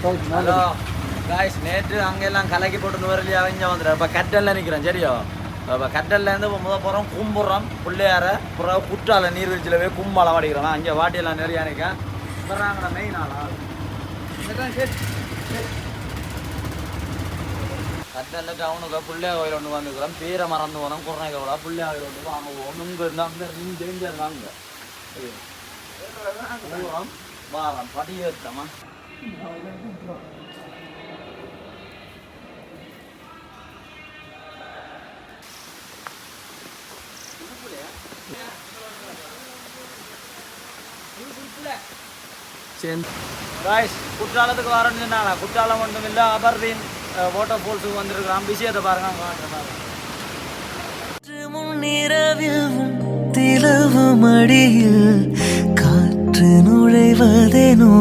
Hello guys, நேற்று அங்கெல்லாம் கலக்கி போட்டு வரலையே அவங்க வந்துடுறேன். இப்போ கட்டலில் நிற்கிறேன் சரியோ. இப்போ கட்டல்லேருந்து போகிறோம் கும்புறோம் பிள்ளையார பிறகு குற்றால நீர்வீழ்ச்சியில் போய் கும்பலம் அடிக்கிறோம். அங்கே வாட்டியெல்லாம் நிறையா நிற்கேன். வர்றாங்கண்ணா மெயின் ஆளா கட்டலில் டவுனுக்கு பிள்ளையா கோயில் ஒன்று வந்துக்கிறோம். பேரை மறந்து போனோம். குறைக்க விட பிள்ளையா கோயில் ஒன்று வாங்க போவோம். இங்கே இருந்தால் நீங்கள் தெரிஞ்சிருந்தாங்க வாரம் படியேற்றமா குற்றாலத்துக்கு வரணும்னு சொன்னாங்க. குற்றாலம் ஒன்றும் இல்லை, அபர்தீன் வாட்டர் ஃபால்ஸுக்கு வந்துருக்குறான். விஷயத்தை பாருங்க. முன்னிரவில் திலவு மடியில் காற்று நுழைவதேனோ